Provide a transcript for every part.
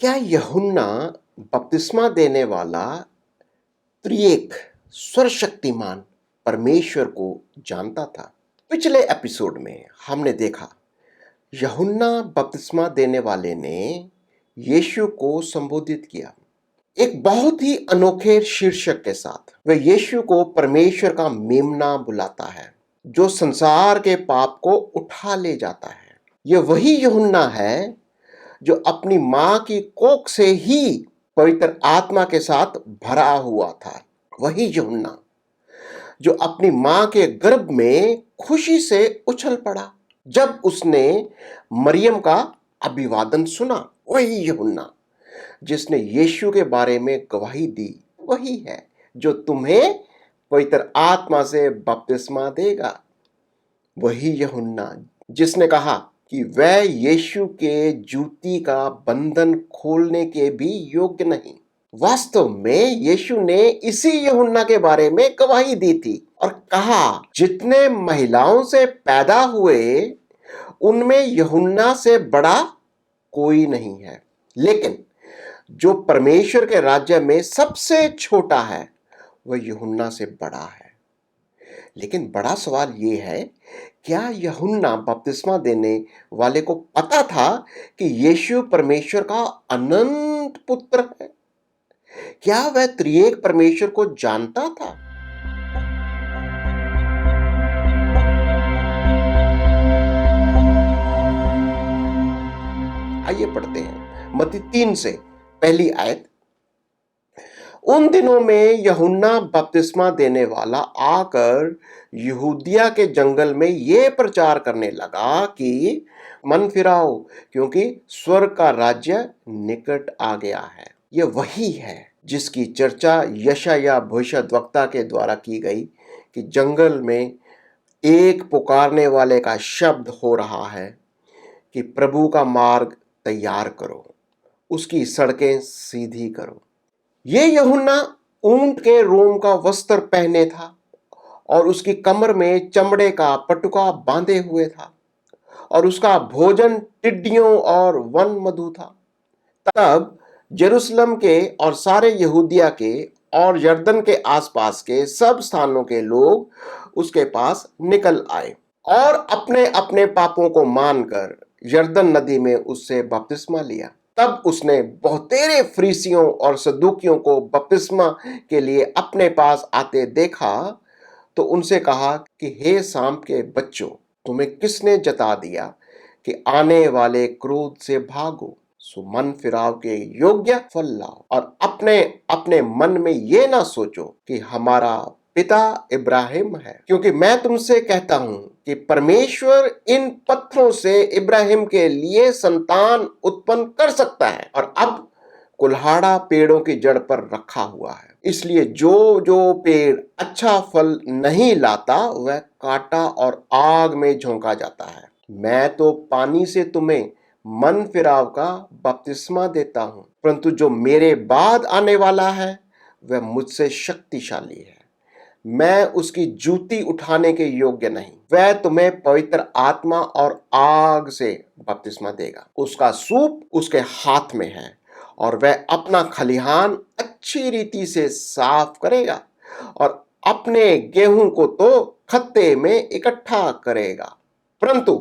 क्या यूहन्ना बपतिस्मा देने वाला त्रिएक सर्वशक्तिमान परमेश्वर को जानता था? पिछले एपिसोड में हमने देखा यूहन्ना बपतिस्मा देने वाले ने यीशु को संबोधित किया एक बहुत ही अनोखे शीर्षक के साथ। वह यीशु को परमेश्वर का मेमना बुलाता है जो संसार के पाप को उठा ले जाता है। यह वही यूहन्ना है जो अपनी मां की कोख से ही पवित्र आत्मा के साथ भरा हुआ था। वही यूहन्ना जो अपनी मां के गर्भ में खुशी से उछल पड़ा जब उसने मरियम का अभिवादन सुना। वही यूहन्ना जिसने यीशु के बारे में गवाही दी वही है जो तुम्हें पवित्र आत्मा से बपतिस्मा देगा। वही यूहन्ना जिसने कहा कि वह यीशु के जूती का बंधन खोलने के भी योग्य नहीं। वास्तव में यीशु ने इसी यूहन्ना के बारे में गवाही दी थी और कहा जितने महिलाओं से पैदा हुए उनमें यूहन्ना से बड़ा कोई नहीं है, लेकिन जो परमेश्वर के राज्य में सबसे छोटा है वह यूहन्ना से बड़ा है। लेकिन बड़ा सवाल यह है, क्या यूहन्ना बपतिस्मा देने वाले को पता था कि यीशु परमेश्वर का अनंत पुत्र है? क्या वह त्रिएक परमेश्वर को जानता था? आइए पढ़ते हैं मत्ती 3 से पहली आयत। उन दिनों में यूहन्ना बपतिस्मा देने वाला आकर यहूदिया के जंगल में यह प्रचार करने लगा कि मन फिराओ क्योंकि स्वर्ग का राज्य निकट आ गया है। यह वही है जिसकी चर्चा यशायाह भविष्यद्वक्ता के द्वारा की गई कि जंगल में एक पुकारने वाले का शब्द हो रहा है कि प्रभु का मार्ग तैयार करो, उसकी सड़कें सीधी करो। ये यूहन्ना ऊंट के रोम का वस्त्र पहने था और उसकी कमर में चमड़े का पटुका बांधे हुए था और उसका भोजन टिड्डियों और वन मधु था। तब यरूशलेम के और सारे यहूदिया के और यरदन के आसपास के सब स्थानों के लोग उसके पास निकल आए और अपने अपने पापों को मानकर यरदन नदी में उससे बपतिस्मा लिया। तब उसने बहुतेरे फरीसियों और सदूकियों को बपतिस्मा के लिए अपने पास आते देखा तो उनसे कहा कि हे शाम के बच्चों, तुम्हें किसने जता दिया कि आने वाले क्रोध से भागो? सो मन फिराव के योग्य फल लाओ और अपने अपने मन में ये ना सोचो कि हमारा पिता इब्राहिम है, क्योंकि मैं तुमसे कहता हूं कि परमेश्वर इन पत्थरों से इब्राहिम के लिए संतान उत्पन्न कर सकता है। और अब कुल्हाड़ा पेड़ों की जड़ पर रखा हुआ है, इसलिए जो जो पेड़ अच्छा फल नहीं लाता वह काटा और आग में झोंका जाता है। मैं तो पानी से तुम्हें मन फिराव का बपतिस्मा देता हूं, परंतु जो मेरे बाद आने वाला है वह मुझसे शक्तिशाली है। मैं उसकी जूती उठाने के योग्य नहीं। वह तुम्हें पवित्र आत्मा और आग से बपतिस्मा देगा। उसका सूप उसके हाथ में है और वह अपना खलिहान अच्छी रीति से साफ करेगा और अपने गेहूं को तो खत्ते में इकट्ठा करेगा, परंतु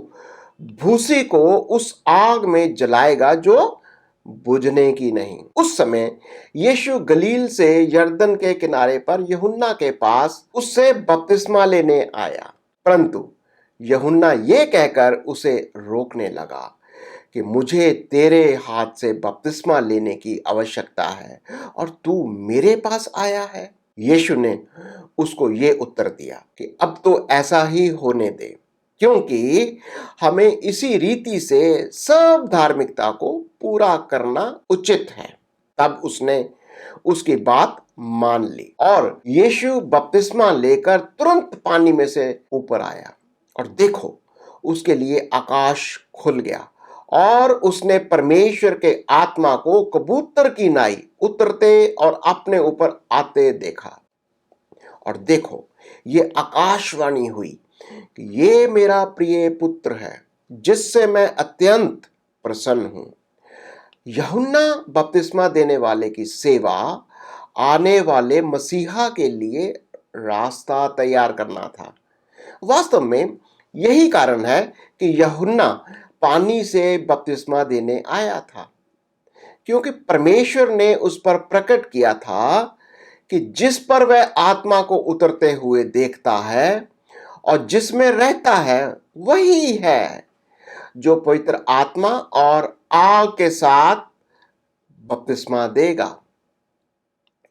भूसी को उस आग में जलाएगा जो बुझने की नहीं। उस समय यीशु गलील से यरदन के किनारे पर यूहन्ना के पास उससे बपतिस्मा लेने आया, परंतु यूहन्ना ये कहकर उसे रोकने लगा कि मुझे तेरे हाथ से बपतिस्मा लेने की आवश्यकता है और तू मेरे पास आया है। यीशु ने उसको ये उत्तर दिया कि अब तो ऐसा ही होने दे, क्योंकि हमें इसी रीति से सब धार्मिकता को पूरा करना उचित है। तब उसने उसकी बात मान ली और यीशु बपतिस्मा लेकर तुरंत पानी में से ऊपर आया और देखो उसके लिए आकाश खुल गया और उसने परमेश्वर के आत्मा को कबूतर की नाई उतरते और अपने ऊपर आते देखा। और देखो ये आकाशवाणी हुई कि ये मेरा प्रिय पुत्र है जिससे मैं अत्यंत प्रसन्न हूं। यूहन्ना बपतिस्मा देने वाले की सेवा आने वाले मसीहा के लिए रास्ता तैयार करना था। वास्तव में यही कारण है कि यूहन्ना पानी से बपतिस्मा देने आया था, क्योंकि परमेश्वर ने उस पर प्रकट किया था कि जिस पर वह आत्मा को उतरते हुए देखता है और जिसमें रहता है वही है जो पवित्र आत्मा और आग के साथ बपतिस्मा देगा।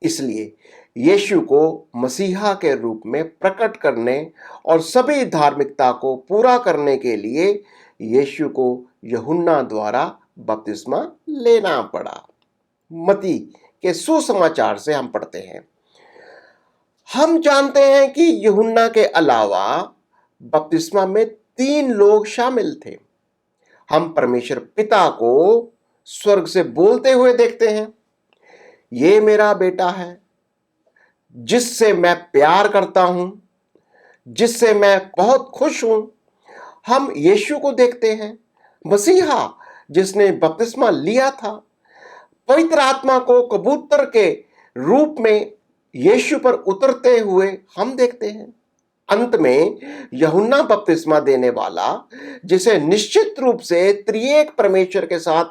इसलिए यीशु को मसीहा के रूप में प्रकट करने और सभी धार्मिकता को पूरा करने के लिए यीशु को यूहन्ना द्वारा बपतिस्मा लेना पड़ा। मत्ती के सुसमाचार से हम पढ़ते हैं, हम जानते हैं कि यूहन्ना के अलावा बपतिस्मा में 3 लोग शामिल थे। हम परमेश्वर पिता को स्वर्ग से बोलते हुए देखते हैं, ये मेरा बेटा है जिससे मैं प्यार करता हूं, जिससे मैं बहुत खुश हूं। हम यीशु को देखते हैं, मसीहा जिसने बपतिस्मा लिया था। पवित्र आत्मा को कबूतर के रूप में यीशु पर उतरते हुए हम देखते हैं। अंत में यूहन्ना बपतिस्मा देने वाला, जिसे निश्चित रूप से त्रिएक परमेश्वर के साथ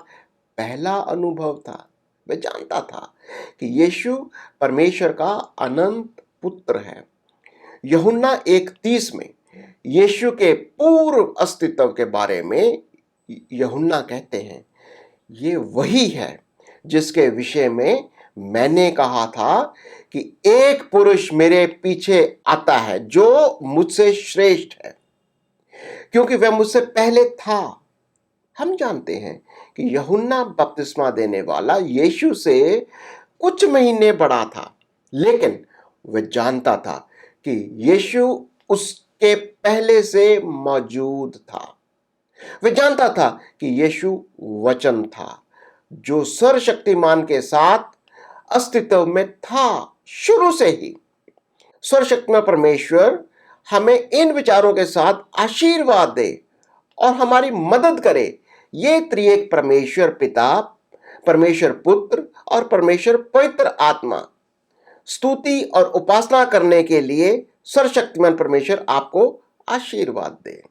पहला अनुभव था, वह जानता था कि यीशु परमेश्वर का अनंत पुत्र है। यूहन्ना 1:30 में यीशु के पूर्व अस्तित्व के बारे में यूहन्ना कहते हैं, ये वही है जिसके विषय में मैंने कहा था कि एक पुरुष मेरे पीछे आता है जो मुझसे श्रेष्ठ है, क्योंकि वह मुझसे पहले था। हम जानते हैं कि यूहन्ना बपतिस्मा देने वाला यीशु से कुछ महीने बड़ा था, लेकिन वह जानता था कि यीशु उसके पहले से मौजूद था। वह जानता था कि यीशु वचन था जो सर्वशक्तिमान के साथ अस्तित्व में था शुरू से ही। सर्वशक्तिमान परमेश्वर हमें इन विचारों के साथ आशीर्वाद दे और हमारी मदद करे। ये त्रिएक परमेश्वर पिता, परमेश्वर पुत्र और परमेश्वर पवित्र आत्मा स्तुति और उपासना करने के लिए सर्वशक्तिमान परमेश्वर आपको आशीर्वाद दे।